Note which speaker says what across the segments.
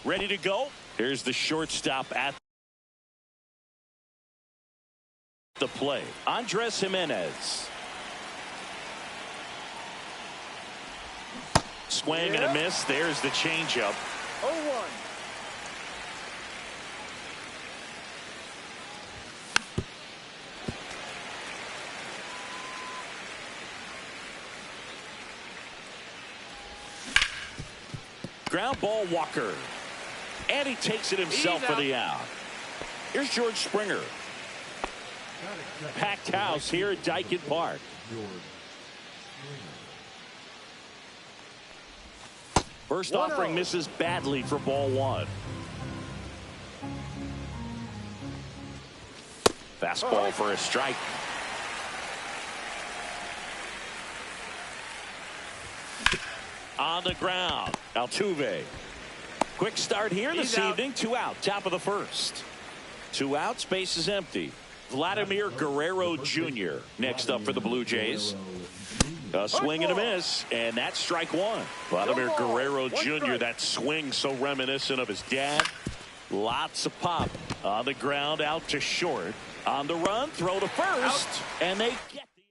Speaker 1: Ready to go. Here's the shortstop at the play. Andres Jimenez. Swing and a miss. There's the changeup.
Speaker 2: 0-1.
Speaker 1: Ground ball, Walker. And he takes it himself for the out. Here's George Springer. Packed house here at Dyken Park. First offering misses badly for ball one. Fastball for a strike. On the ground, Altuve. Quick start here this evening. 2 out, top of the first. 2 outs, base is empty. Vladimir Guerrero Jr. next up for the Blue Jays. A swing and a miss, and that's strike one. Vladimir Guerrero Jr., that swing so reminiscent of his dad. Lots of pop. On the ground, out to short. On the run, throw to first, and they get the...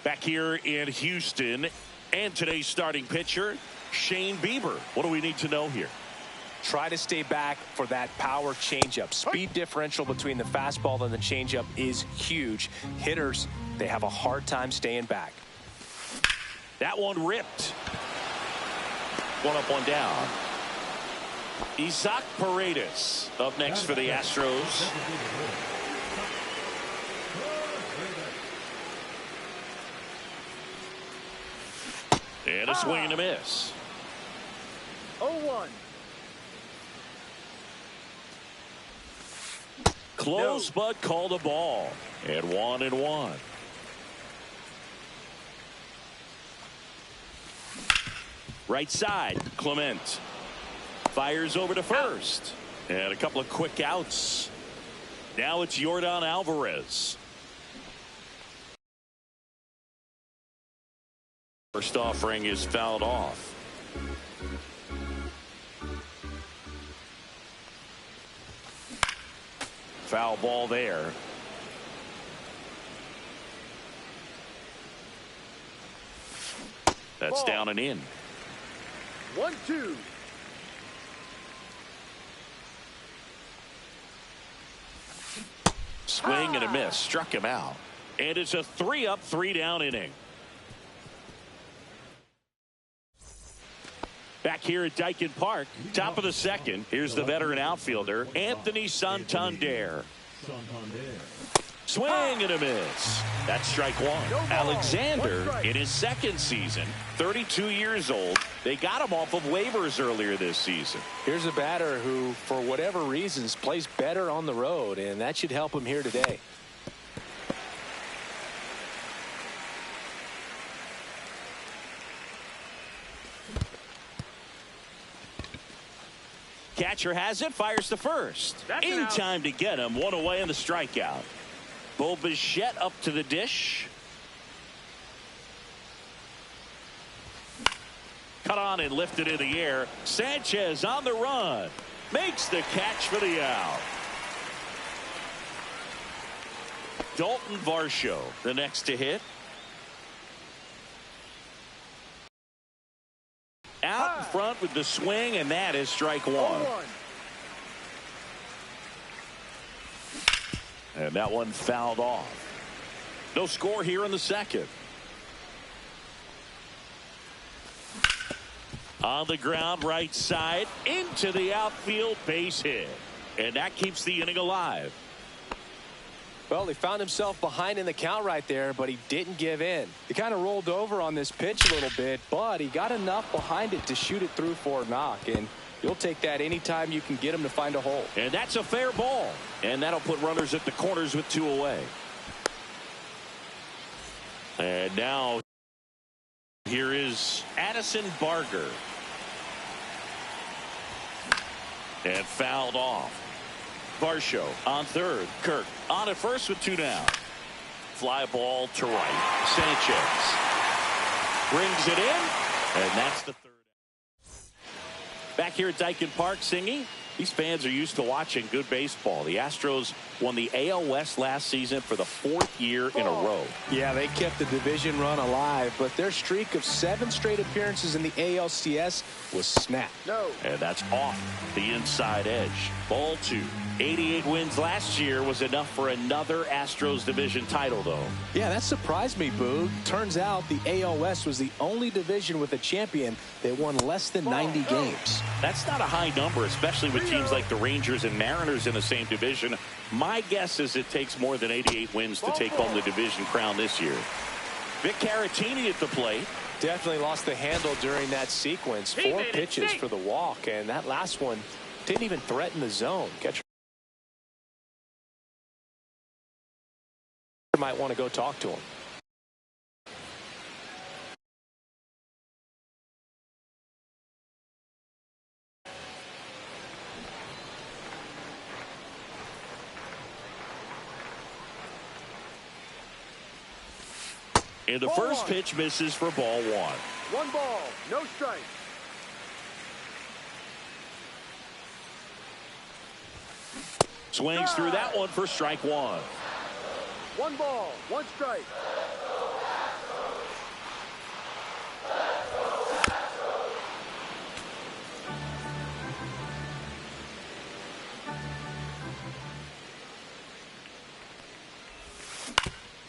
Speaker 1: Back here in Houston, and today's starting pitcher, Shane Bieber. What do we need to know here?
Speaker 3: Try to stay back for that power changeup. Speed differential between the fastball and the changeup is huge. Hitters, they have a hard time staying back.
Speaker 1: That one ripped. One up, one down. Isaac Paredes up next for the Astros. And a swing and a miss.
Speaker 2: 0-1.
Speaker 1: Close, but called a ball. And 1-1. Right side, Clement. Fires over to first. And a couple of quick outs. Now it's Yordan Alvarez. First offering is fouled off. Foul ball there. That's down and in.
Speaker 2: 1-2.
Speaker 1: Swing and a miss. Struck him out. And it's a 3-up, 3-down inning. Back here at Dyken Park, top of the second. Here's the veteran outfielder, Anthony Santander. Swing and a miss. That's strike one. Alexander in his second season, 32 years old. They got him off of waivers earlier this season.
Speaker 3: Here's a batter who, for whatever reasons, plays better on the road, and that should help him here today.
Speaker 1: Catcher has it, fires to first. In time to get him. One away on the strikeout. Bo Bichette up to the dish. Cut on and lifted in the air. Sanchez on the run. Makes the catch for the out. Dalton Varsho, the next to hit. Out in front with the swing, and that is strike one. And that one fouled off. No score here in the second. On the ground, right side, into the outfield, base hit. And that keeps the inning alive.
Speaker 3: Well, he found himself behind in the count right there, but he didn't give in. He kind of rolled over on this pitch a little bit, but he got enough behind it to shoot it through for a knock. And you'll take that anytime you can get him to find a hole.
Speaker 1: And that's a fair ball. And that'll put runners at the corners with 2 away. And now here is Addison Barger. And fouled off. Varsho on third. Kirk on at first with 2 down. Fly ball to right. Sanchez brings it in, and that's the third. Back here at Daikin Park, Singy. These fans are used to watching good baseball. The Astros won the AL West last season for the 4th year in a row.
Speaker 3: Yeah, they kept the division run alive, but their streak of 7 straight appearances in the ALCS was snapped.
Speaker 2: No.
Speaker 1: And that's off the inside edge. Ball 2. 88 wins last year was enough for another Astros division title, though.
Speaker 3: Yeah, that surprised me, Boog. Turns out the AL West was the only division with a champion that won less than 90 games.
Speaker 1: That's not a high number, especially with teams like the Rangers and Mariners in the same division. My guess is it takes more than 88 wins to take home the division crown this year. Vic Caratini at the plate.
Speaker 3: Definitely lost the handle during that sequence. 4 pitches for the walk, and that last one didn't even threaten the zone. Catcher might want to go talk to him.
Speaker 1: And the first pitch misses for ball 1.
Speaker 2: 1 ball, no strike.
Speaker 1: Swings through that one for strike 1.
Speaker 2: 1 ball, 1 strike.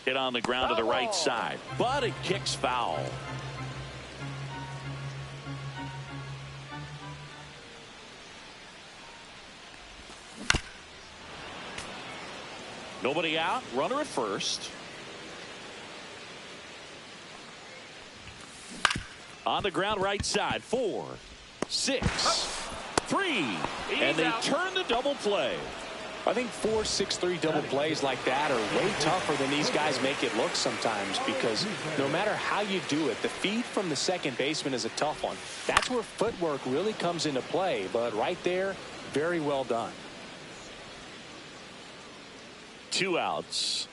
Speaker 1: Hit on the ground to the right side, but it kicks foul. Nobody out, runner at first. On the ground right side, 4, 6, 3, and they turn the double play.
Speaker 3: I think 4, 6, 3 double plays like that are way tougher than these guys make it look sometimes, because no matter how you do it, the feed from the second baseman is a tough one. That's where footwork really comes into play, but right there, very well done.
Speaker 1: 2 outs.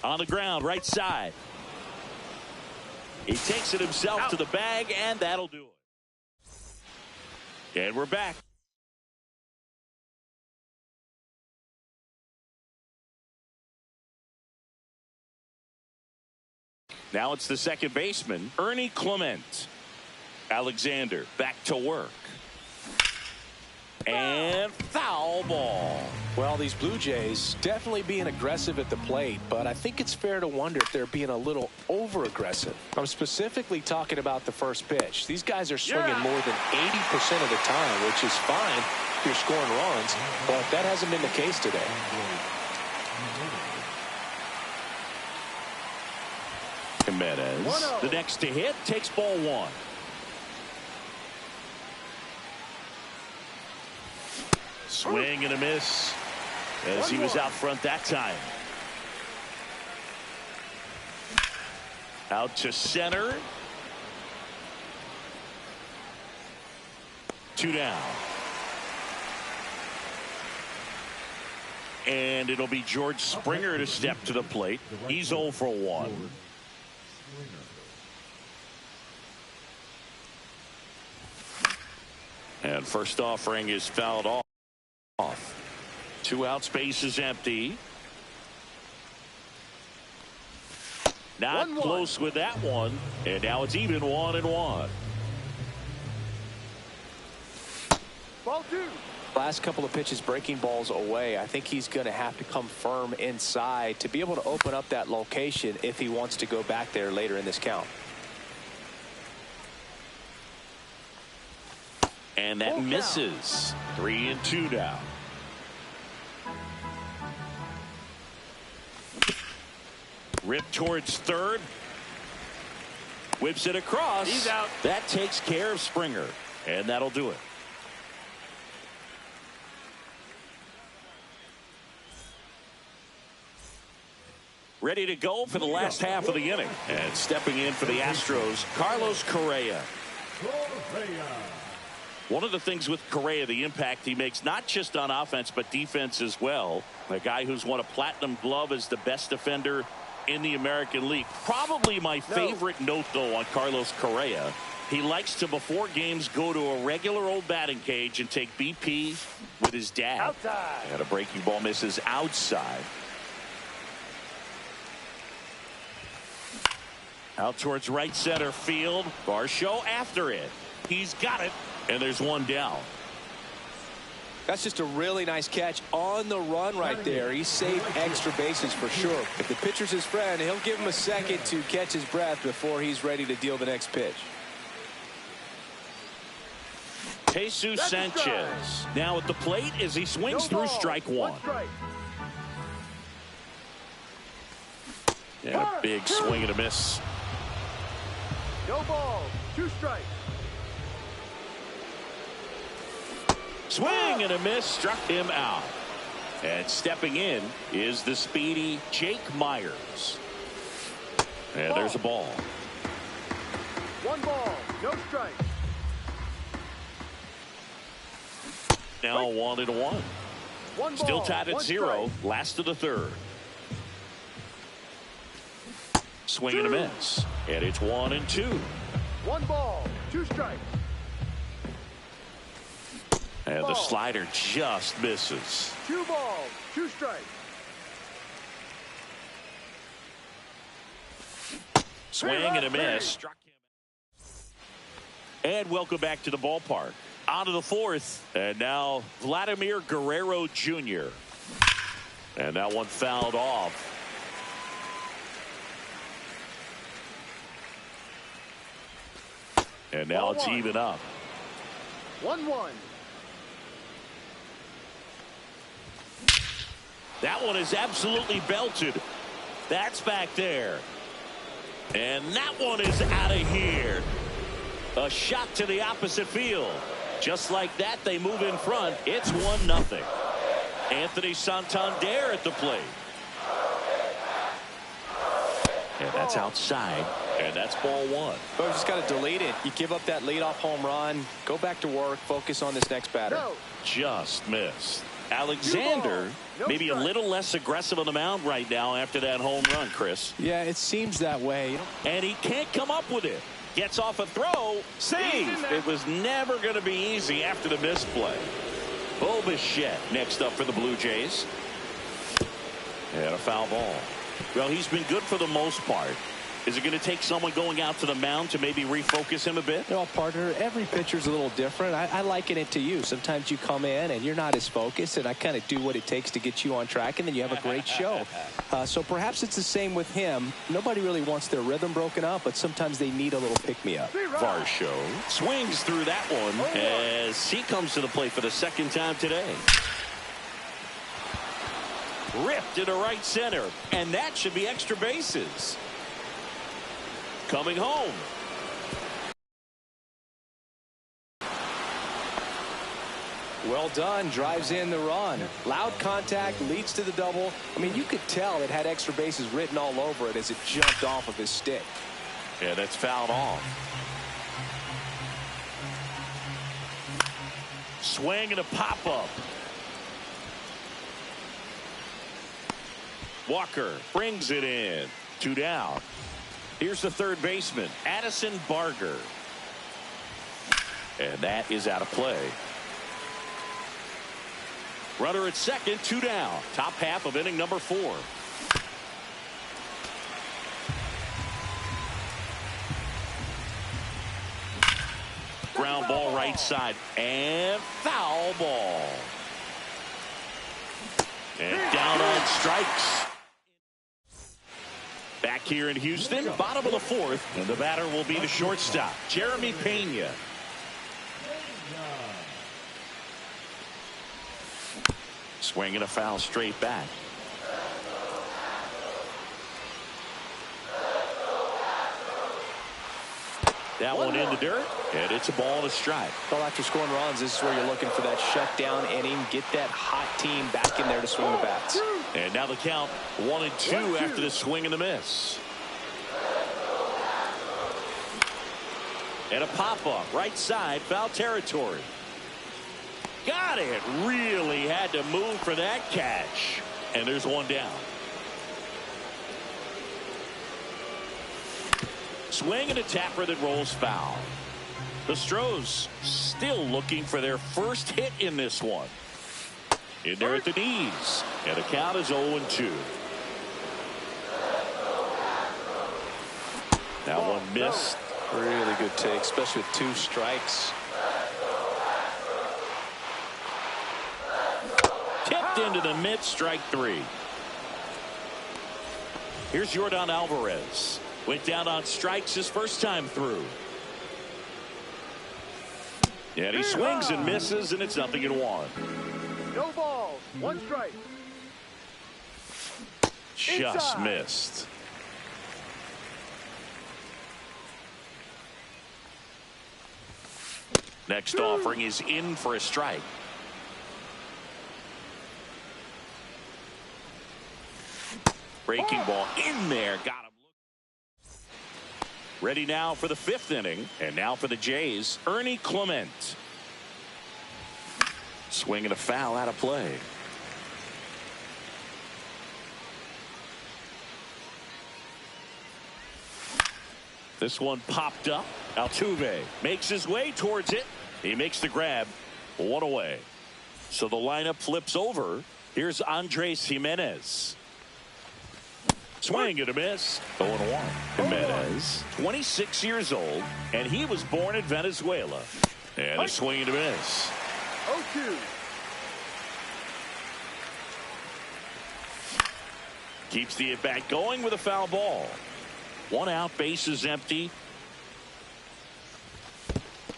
Speaker 1: On the ground, right side. He takes it himself to the bag, and that'll do it. And we're back. Now it's the second baseman, Ernie Clement. Alexander back to work. And foul ball.
Speaker 3: Well, these Blue Jays definitely being aggressive at the plate, but I think it's fair to wonder if they're being a little over-aggressive. I'm specifically talking about the first pitch. These guys are swinging more than 80% of the time, which is fine if you're scoring runs, but that hasn't been the case today.
Speaker 1: Jimenez, the next to hit, takes ball 1. Swing and a miss as he was out front that time. Out to center. 2 down. And it'll be George Springer to step to the plate. He's 0 for 1. And first offering is fouled off. 2 outs, base is empty. Not close with that one. And now it's even 1-1.
Speaker 2: Ball 2.
Speaker 3: Last couple of pitches breaking balls away. I think he's going to have to come firm inside to be able to open up that location if he wants to go back there later in this count.
Speaker 1: And that misses. 3-2 now. Ripped towards third. Whips it across.
Speaker 2: He's out.
Speaker 1: That takes care of Springer. And that'll do it. Ready to go for the last half of the inning. And stepping in for the Astros, Carlos Correa. One of the things with Correa, the impact he makes, not just on offense, but defense as well. A guy who's won a platinum glove as the best defender in the American League. Probably my favorite note, though, on Carlos Correa. He likes to, before games, go to a regular old batting cage and take BP with his dad.
Speaker 2: Outside.
Speaker 1: And a breaking ball misses outside. Out towards right center field. Varsho after it. He's got it. And there's one down.
Speaker 3: That's just a really nice catch on the run right there. He saved extra bases for sure. If the pitcher's his friend, he'll give him a second to catch his breath before he's ready to deal the next pitch.
Speaker 1: Jesus Sanchez now at the plate as he swings through strike one. And a big swing and a miss.
Speaker 2: No ball. 2 strikes.
Speaker 1: Swing and a miss, struck him out. And stepping in is the speedy Jake Myers. And there's a ball.
Speaker 2: 1 ball. No strikes.
Speaker 1: Now 1-1.
Speaker 2: 1
Speaker 1: Still
Speaker 2: ball,
Speaker 1: tied at
Speaker 2: 1
Speaker 1: 0.
Speaker 2: strike.
Speaker 1: Last of the third. Swing and a miss. And it's 1-2.
Speaker 2: 1 ball. 2 strikes.
Speaker 1: And the slider just misses.
Speaker 2: 2 balls. 2 strikes.
Speaker 1: Swing and a miss. Struck him. And welcome back to the ballpark. On to the fourth. And now Vladimir Guerrero Jr. And that one fouled off. And now it's even up.
Speaker 2: 1-1.
Speaker 1: That one is absolutely belted. That's back there. And that one is out of here. A shot to the opposite field. Just like that, they move in front. It's 1-0. Anthony Santander at the plate. And that's outside. And that's ball 1.
Speaker 3: Well, you just got to delete it. You give up that leadoff home run. Go back to work. Focus on this next batter.
Speaker 2: No.
Speaker 1: Just missed. Alexander maybe a little less aggressive on the mound right now after that home run, Chris.
Speaker 3: Yeah, it seems that way.
Speaker 1: And he can't come up with it. Gets off a throw. Save. It was never going to be easy after the misplay. Bo Bichette next up for the Blue Jays. And a foul ball. Well, he's been good for the most part. Is it going to take someone going out to the mound to maybe refocus him a bit?
Speaker 3: No, partner, every pitcher's a little different. I liken it to you. Sometimes you come in and you're not as focused, and I kind of do what it takes to get you on track, and then you have a great show. So perhaps it's the same with him. Nobody really wants their rhythm broken up, but sometimes they need a little pick-me-up.
Speaker 1: Varsho swings through that one as he comes to the plate for the second time today. Ripped into right center, and that should be extra bases. Coming home.
Speaker 3: Well done. Drives in the run. Loud contact, leads to the double. I mean, you could tell it had extra bases written all over it as it jumped off of his stick.
Speaker 1: Yeah, that's fouled off. Swing and a pop-up. Walker brings it in. 2 down. Here's the third baseman, Addison Barger. And that is out of play. Runner at second, 2 down. Top half of inning number 4. Ground ball right side. And foul ball. And down on strikes. Back here in Houston, bottom of the 4th, and the batter will be the shortstop, Jeremy Pena. Swinging a foul straight back. That one in the dirt, and it's a ball and a strike.
Speaker 3: Well, after scoring runs, this is where you're looking for that shutdown inning. Get that hot team back in there to swing the bats.
Speaker 1: And now the count 1-2 after the swing and the miss. And a pop-up, right side, foul territory. Got it. Really had to move for that catch. And there's one down. Swing and a tapper that rolls foul. The Stros still looking for their first hit in this one. In there at the knees. And the count is 0-2. That one missed.
Speaker 3: Really good take, especially with 2 strikes.
Speaker 1: Tipped into the mid, strike 3. Here's Yordan Alvarez. Went down on strikes his first time through. And he swings and misses, and it's 0-1.
Speaker 2: No balls. 1 strike.
Speaker 1: Just missed. Next offering is in for a strike. Breaking ball in there. Got him. Ready now for the 5th inning. And now for the Jays, Ernie Clement. Swinging a foul out of play. This one popped up. Altuve makes his way towards it. He makes the grab. 1 away. So the lineup flips over. Here's Andres Jimenez. Swing and a miss. 0-1. Jimenez, 26 years old, and he was born in Venezuela. And a swing and a miss.
Speaker 2: 0-2.
Speaker 1: Keeps the at-bat going with a foul ball. 1 out, base is empty.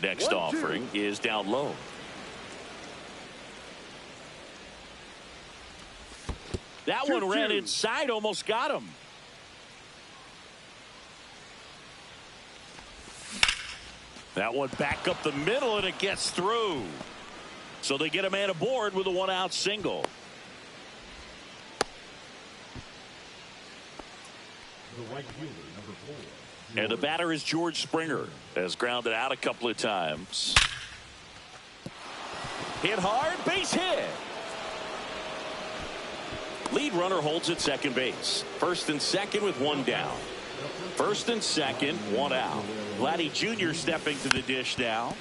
Speaker 1: Next offering is down low. That one ran inside, almost got him. That one back up the middle, and it gets through. So they get a man aboard with a 1-out single. And the batter is George Springer. Has grounded out a couple of times. Hit hard, base hit. Lead runner holds at second base. First and second with 1 down. First and second, 1 out. Vladdy Jr. stepping to the dish now.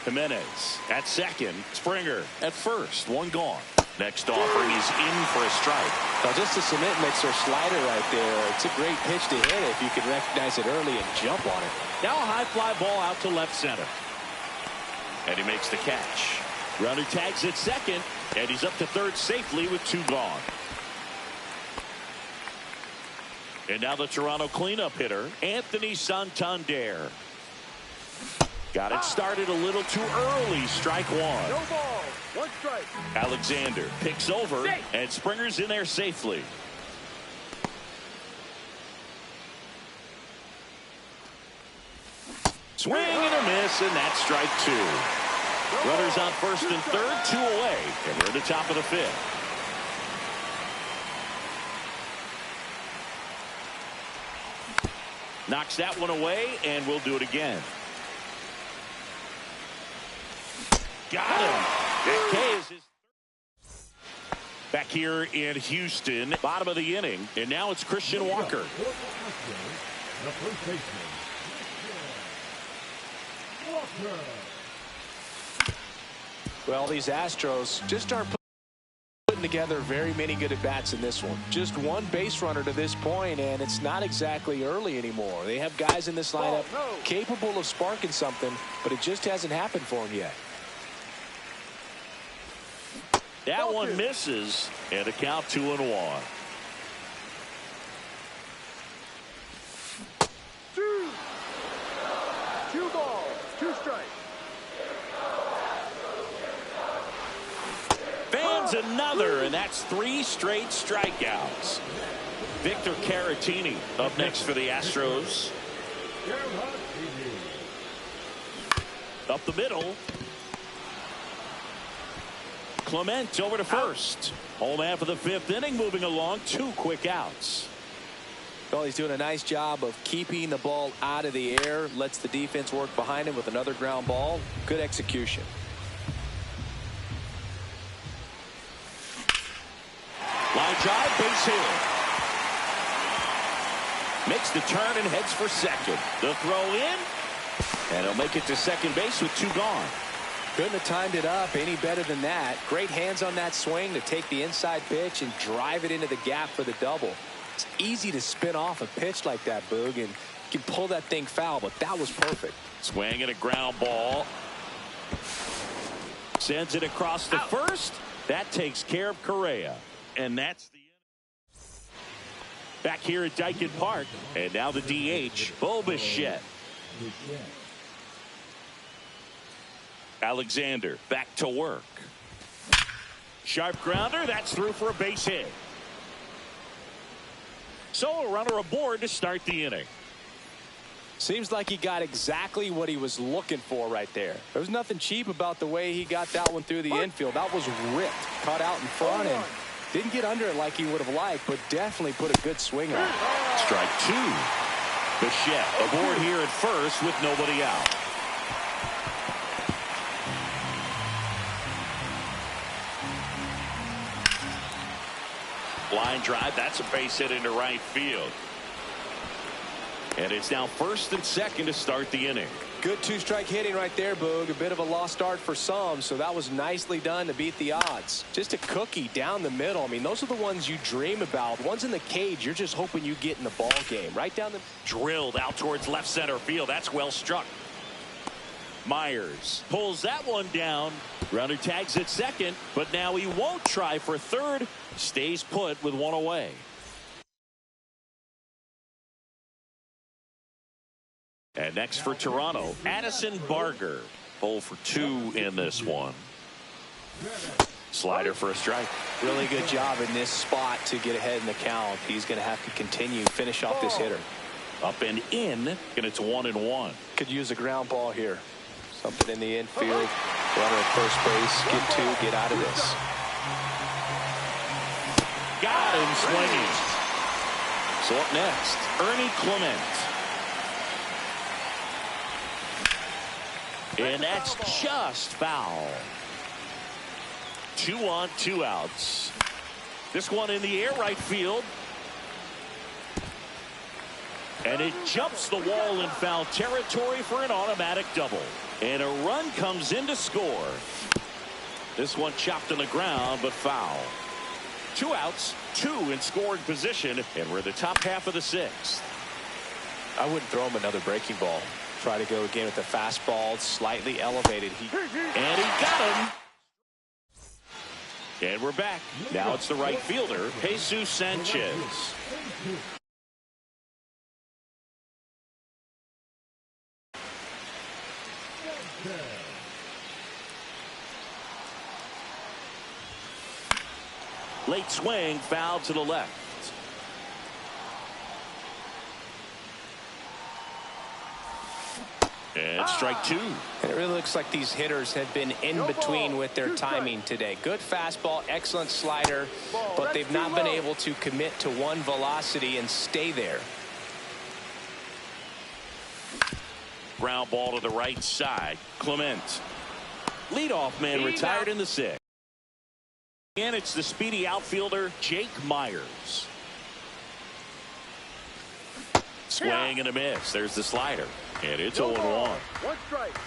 Speaker 1: Jimenez at second. Springer at first. 1 gone. Next offering is in for a strike.
Speaker 3: Now just a cement mixer slider right there. It's a great pitch to hit if you can recognize it early and jump on it.
Speaker 1: Now a high fly ball out to left center. And he makes the catch. Runner tags at second, and he's up to third safely with 2 gone. And now the Toronto cleanup hitter, Anthony Santander. Got it started a little too early. Strike 1.
Speaker 2: No ball. 1 strike.
Speaker 1: Alexander picks over, and Springer's in there safely. Swing and a miss, and that's strike 2. Runners on first and third, 2 away, and we're at the top of the 5th. Knocks that one away, and we'll do it again. Got him. K is his back here in Houston, bottom of the inning, and now it's Christian Walker.
Speaker 3: Well, these Astros just aren't putting together very many good at-bats in this one. Just 1 base runner to this point, and it's not exactly early anymore. They have guys in this lineup capable of sparking something, but it just hasn't happened for them yet.
Speaker 1: That one misses, and a count 2-1.
Speaker 2: 2 balls, 2 strikes.
Speaker 1: Fans another, and that's 3 straight strikeouts. Victor Caratini up next for the Astros. Up the middle. Clement over to first. Home half of the fifth inning, moving along. 2 quick outs.
Speaker 3: Well, he's doing a nice job of keeping the ball out of the air. Lets the defense work behind him with another ground ball. Good execution.
Speaker 1: Line drive, base hit. Makes the turn and heads for second. The throw in. And he'll make it to second base with 2 gone.
Speaker 3: Couldn't have timed it up any better than that. Great hands on that swing to take the inside pitch and drive it into the gap for the double. It's easy to spin off a pitch like that, Boog, and you can pull that thing foul, but that was perfect.
Speaker 1: Swing and a ground ball. Sends it across the first. That takes care of Correa. And that's the end. Back here at Dyken Park. And now the DH, Bo Bichette. Alexander back to work. Sharp grounder. That's through for a base hit. So a runner aboard to start the inning.
Speaker 3: Seems like he got exactly what he was looking for right there. There was nothing cheap about the way he got that one through the infield. That was ripped. Caught out in front and didn't get under it like he would have liked, but definitely put a good swing on it.
Speaker 1: Strike 2. Bichette aboard here at first with nobody out. Line drive. That's a base hit into right field. And it's now first and second to start the inning.
Speaker 3: Good 2-strike hitting right there, Boog. A bit of a lost start for some, so that was nicely done to beat the odds. Just a cookie down the middle. I mean, those are the ones you dream about. Ones in the cage, you're just hoping you get in the ball game. Right down the...
Speaker 1: Drilled out towards left center field. That's well struck. Myers pulls that one down. Runner tags at second, but now he won't try for third. Stays put with 1 away. And next for Toronto, Addison Barger. 0 for 2 in this one. Slider for a strike.
Speaker 3: Really good job in this spot to get ahead in the count. He's going to have to continue finish off this hitter.
Speaker 1: Up and in, and it's 1-1.
Speaker 3: Could use a ground ball here. Something in the infield. Runner at first base. Get 2. Get out of this.
Speaker 1: Got him swinging. So up next, Ernie Clement. And that's just foul. 2 on, 2 outs. This one in the air, right field. And it jumps the wall in foul territory for an automatic double. And a run comes in to score. This one chopped on the ground, but foul. 2 outs, 2 in scoring position, and we're in the top half of the 6th.
Speaker 3: I wouldn't throw him another breaking ball. Try to go again with the fastball, slightly elevated.
Speaker 1: And he got him. And we're back. Now it's the right fielder, Jesus Sanchez. Late swing, foul to the left. And strike 2.
Speaker 3: And it really looks like these hitters have been in between with their timing today. Good fastball, excellent slider, but they've not been able to commit to one velocity and stay there.
Speaker 1: Ground ball to the right side. Clement. Leadoff man retired in the 6th. And it's the speedy outfielder, Jake Myers. Swing and a miss. There's the slider. And it's 0-1.
Speaker 2: 1 strike.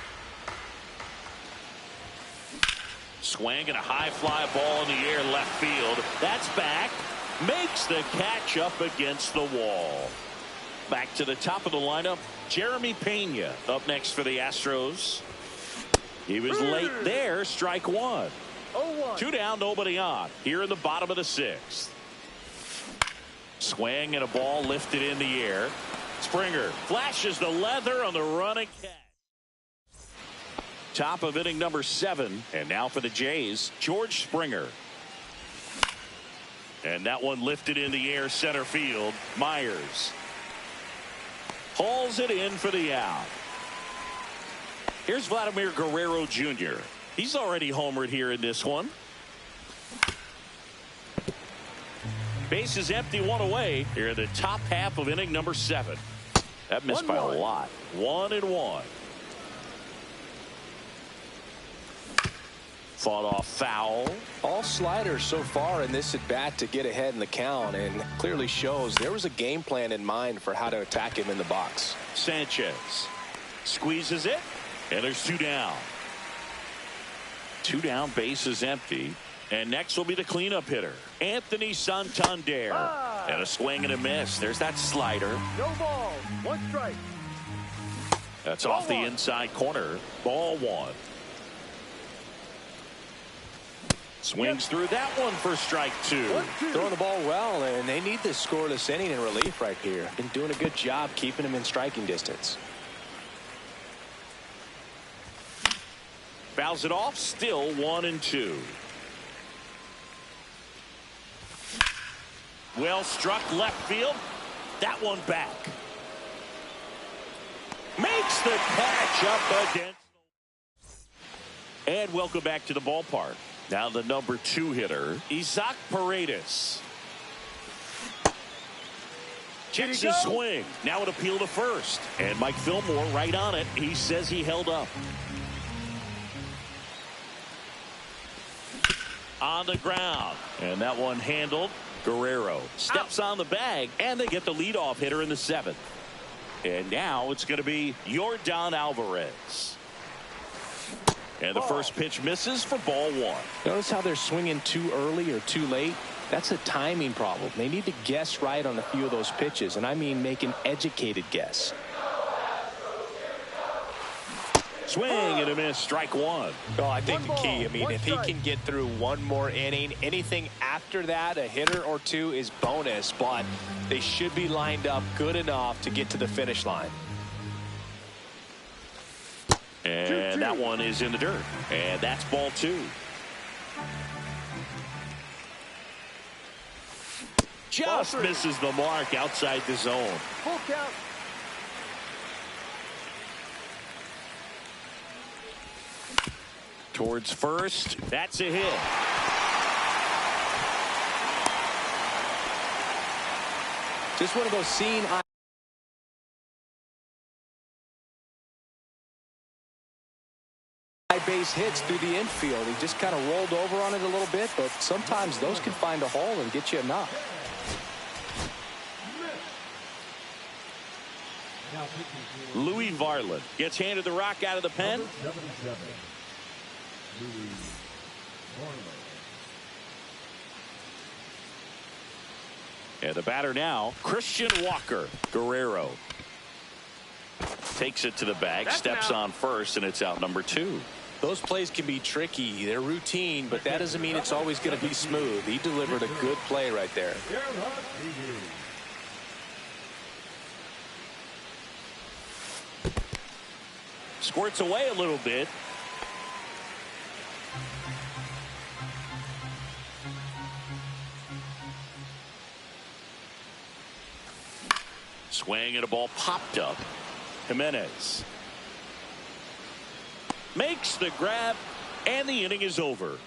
Speaker 1: Swing and a high fly ball in the air left field. That's back. Makes the catch up against the wall. Back to the top of the lineup, Jeremy Pena up next for the Astros. He was late there. Strike 1.
Speaker 2: 0-1.
Speaker 1: 2 down, nobody on. Here in the bottom of the 6th. Swing and a ball lifted in the air. Springer flashes the leather on the running catch. Top of inning number 7. And now for the Jays, George Springer. And that one lifted in the air center field. Myers. Hauls it in for the out. Here's Vladimir Guerrero Jr. He's already homered here in this one. Base is empty, one away here in the top half of inning number 7. That missed by a lot. 1-1. Fought off foul.
Speaker 3: All sliders so far in this at bat to get ahead in the count, and clearly shows there was a game plan in mind for how to attack him in the box.
Speaker 1: Sanchez squeezes it, and there's 2 down. 2 down, base is empty. And next will be the cleanup hitter, Anthony Santander. And a swing and a miss. There's that slider.
Speaker 2: No ball. 1 strike.
Speaker 1: That's off the inside corner. Ball 1. Swings through that one for strike 2.
Speaker 3: Throwing the ball well, and they need this scoreless inning in relief right here. Been doing a good job keeping him in striking distance.
Speaker 1: Fouls it off. Still 1-2. Well struck left field. That one back. Makes the catch up against. And welcome back to the ballpark. Now the number 2 hitter, Isaac Paredes. Checks his swing. Now an appeal to first. And Mike Fillmore right on it. He says he held up. On the ground. And that one handled. Guerrero steps on the bag, and they get the leadoff hitter in the 7th. And now it's going to be Yordan Alvarez. And the first pitch misses for ball 1.
Speaker 3: Notice how they're swinging too early or too late. That's a timing problem. They need to guess right on a few of those pitches, and I mean make an educated guess.
Speaker 1: Swing and a miss, strike 1.
Speaker 3: Oh, I think the key, I mean, if he can get through one more inning, anything after that, a hitter or 2 is bonus, but they should be lined up good enough to get to the finish line.
Speaker 1: And that one is in the dirt. And that's ball 2. Just misses the mark outside the zone.
Speaker 2: Full count.
Speaker 1: Towards first. That's a hit.
Speaker 3: Just one of those seen base hits through the infield. He just kind of rolled over on it a little bit, but sometimes those can find a hole and get you enough.
Speaker 1: Louis Varland gets handed the rock out of the pen. And the batter now, Christian Walker. Guerrero takes it to the bag, steps on first, and it's out number 2.
Speaker 3: Those plays can be tricky. They're routine, but that doesn't mean it's always going to be smooth. He delivered a good play right there.
Speaker 1: Squirts away a little bit. Swing and a ball popped up. Jimenez makes the grab, and the inning is over.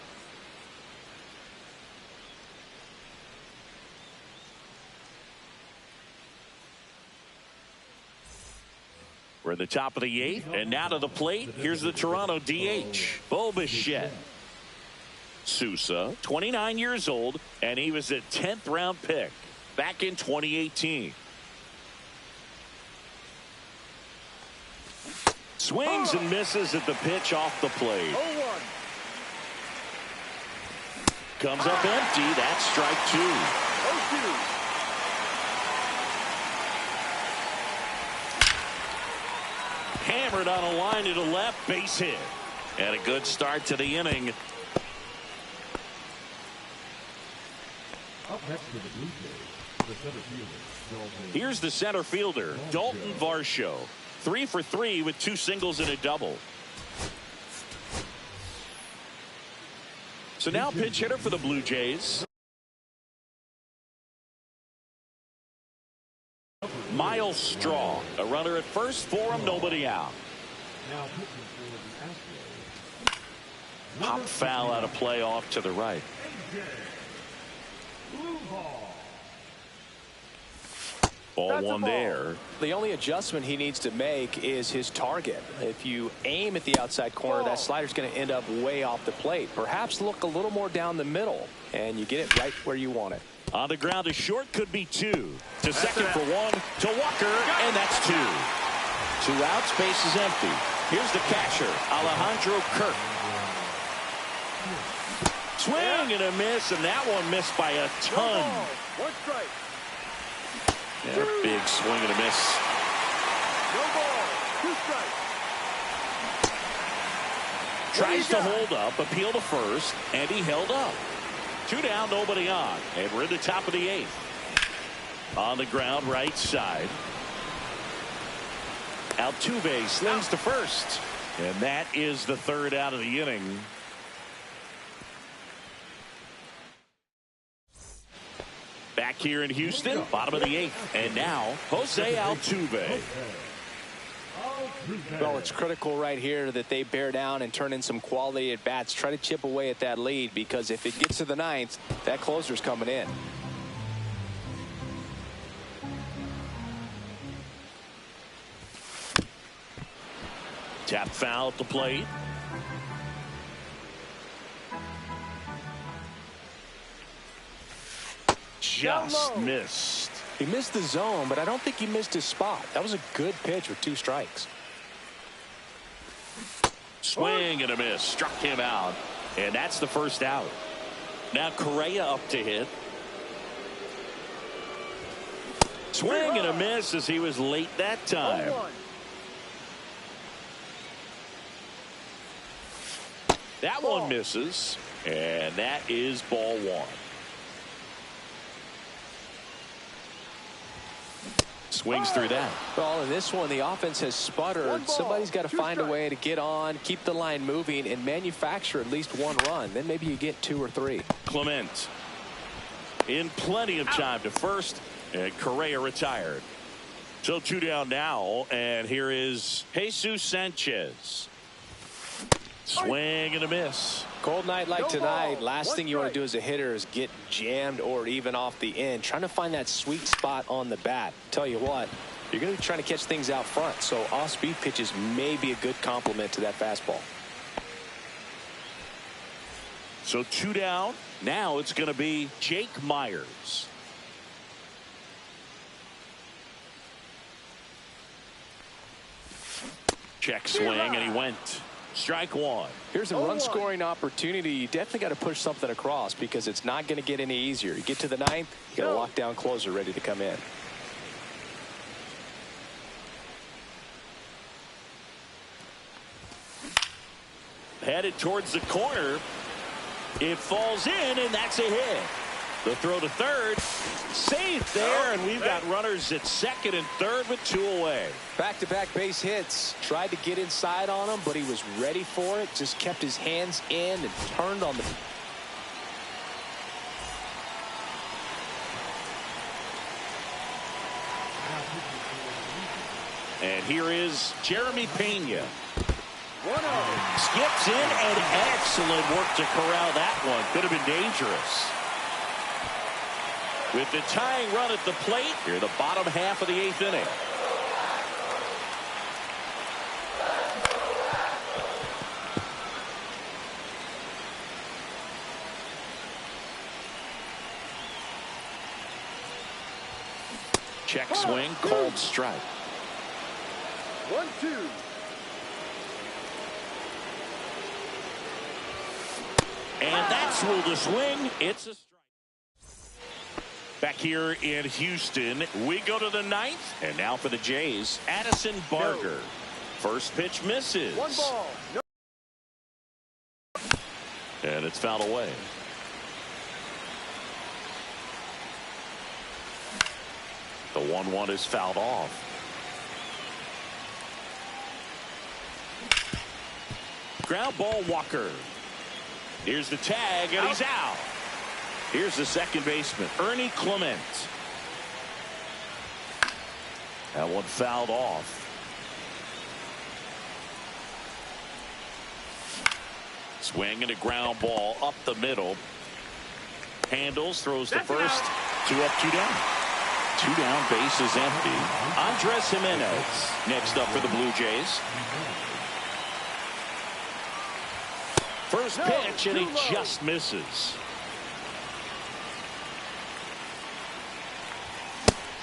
Speaker 1: We're at the top of the 8th, and now to the plate. Here's the Toronto DH, Bo Bichette. Sousa, 29 years old, and he was a 10th round pick back in 2018. Swings and misses at the pitch off the plate.
Speaker 2: 0-1.
Speaker 1: Comes up empty. That's strike 2.
Speaker 2: 0-2.
Speaker 1: Hammered on a line to the left, base hit. And a good start to the inning.
Speaker 4: Up next to the Blue Jays, the center fielder.
Speaker 1: Here's the center fielder, Dalton Varsho. 3 for 3 with 2 singles and a double. So now pinch hitter for the Blue Jays. Miles Straw, a runner at first for him, nobody out.
Speaker 4: Now pitching for the Astros.
Speaker 1: Pop foul out of play off to the right. Ball one there.
Speaker 3: The only adjustment he needs to make is his target. If you aim at the outside corner, that slider's going to end up way off the plate. Perhaps look a little more down the middle, and you get it right where you want it.
Speaker 1: On the ground to short, could be two. To second for one, to Walker, and that's two. 2 outs, base is empty. Here's the catcher, Alejandro Kirk. Swing and a miss, and that one missed by a ton.
Speaker 2: 1 strike.
Speaker 1: Yeah, big swing and a miss.
Speaker 2: No ball. 2 strikes.
Speaker 1: Tries to hold up, appeal to first, and he held up. 2 down, nobody on, and we're in the top of the 8th. On the ground, right side. Altuve slings to first, and that is the 3rd out of the inning. Back here in Houston, bottom of the 8th, and now Jose Altuve.
Speaker 3: Well, it's critical right here that they bear down and turn in some quality at bats. Try to chip away at that lead, because if it gets to the 9th, that closer's coming in.
Speaker 1: Tap foul at the plate. Just missed.
Speaker 3: He missed the zone, but I don't think he missed his spot. That was a good pitch with 2 strikes.
Speaker 1: Swing and a miss. Struck him out. And that's the 1st out. Now Correa up to hit. Swing and a miss as he was late that time. That one misses. And that is ball 1. Swings through that.
Speaker 3: Well, in this one, the offense has sputtered. Somebody's got to find a way to get on, keep the line moving, and manufacture at least 1 run. Then maybe you get 2 or 3.
Speaker 1: Clement in plenty of time to first, and Correa retired. So 2 down now, and here is Jesus Sanchez. Swing and a miss.
Speaker 3: Cold night like tonight, last thing you want to do as a hitter is get jammed or even off the end. Trying to find that sweet spot on the bat. Tell you what, you're going to be trying to catch things out front, so off-speed pitches may be a good complement to that fastball.
Speaker 1: So 2 down. Now it's going to be Jake Myers. Check swing, and he went. Strike 1.
Speaker 3: Here's a run-scoring opportunity. You definitely got to push something across, because it's not going to get any easier. You get to the 9th, you got a lockdown closer ready to come in.
Speaker 1: Headed towards the corner. It falls in, and that's a hit. The throw to third. Safe there, and we've got runners at second and third with 2 away.
Speaker 3: Back-to-back base hits. Tried to get inside on him, but he was ready for it. Just kept his hands in and turned on the...
Speaker 1: And here is Jeremy Pena. Skips in, and excellent work to corral that one. Could have been dangerous. With the tying run at the plate, here the bottom half of the 8th inning. Check swing, called strike.
Speaker 2: 1-2.
Speaker 1: And that's ruled a swing. It's a strike. Back here in Houston, we go to the 9th, and now for the Jays, Addison Barger. First pitch misses.
Speaker 2: 1 ball. No.
Speaker 1: And it's fouled away. The 1-1 is fouled off. Ground ball, Walker. Here's the tag, and he's out. Here's the second baseman, Ernie Clement. That one fouled off. Swing and a ground ball up the middle. Handles, throws to first. 2 up, 2 down. 2 down, base is empty. Andres Jimenez next up for the Blue Jays. First pitch, and he just misses.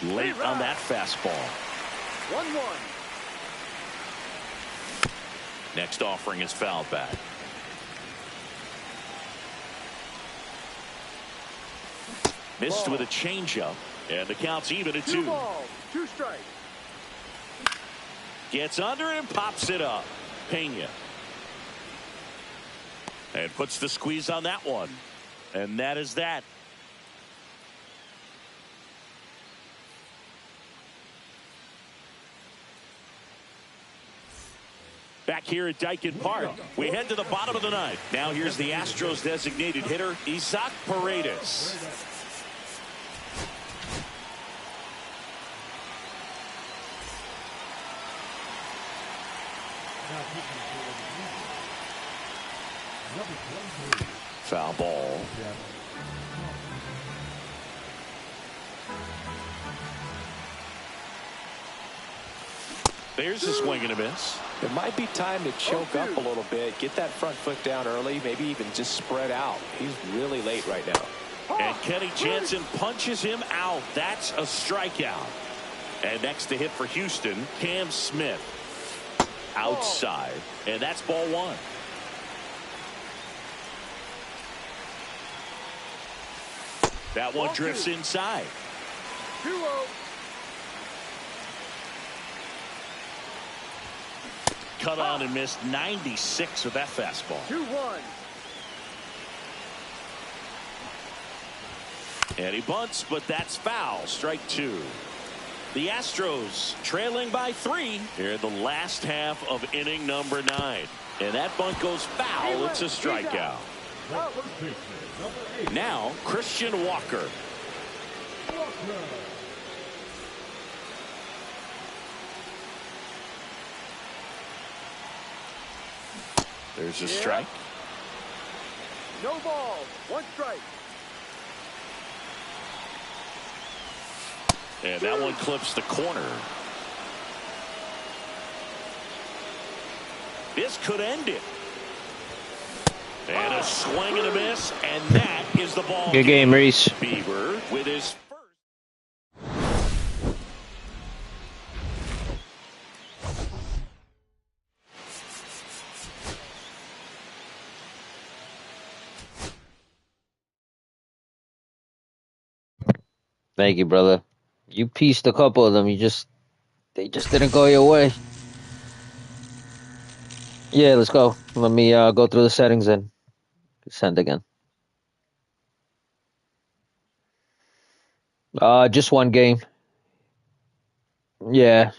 Speaker 1: Late on that fastball.
Speaker 2: 1-1.
Speaker 1: Next offering is fouled back. Missed with a changeup, and the count's even at 2.
Speaker 2: 2 balls, 2 strikes.
Speaker 1: Gets under it and pops it up. Pena. And puts the squeeze on that one. And that is that. Back here at Daikin Park, we head to the bottom of the 9th. Now here's the Astros designated hitter, Isaac Paredes. Foul ball. There's a swing and a miss.
Speaker 3: It might be time to choke up a little bit, get that front foot down early, maybe even just spread out. He's really late right now.
Speaker 1: And Kenny Jansen punches him out. That's a strikeout. And next to hit for Houston, Cam Smith. Outside. And that's ball 1. That one drifts inside.
Speaker 2: 2-0.
Speaker 1: Cut on and missed 96 with that fastball.
Speaker 2: 2-1.
Speaker 1: And he bunts, but that's foul. Strike 2. The Astros trailing by 3 here in the last half of inning number 9. And that bunt goes foul. It's a strikeout. Now Christian Walker. There's a strike.
Speaker 2: No ball, 1 strike.
Speaker 1: And that one clips the corner. This could end it. And a swing and a miss, and that is the ball.
Speaker 5: Good game, Reece.
Speaker 1: Bieber with his first.
Speaker 5: Thank you, brother. You pieced a couple of them. They just didn't go your way. Yeah, let's go. Let me go through the settings and send again. Just one game. Yeah.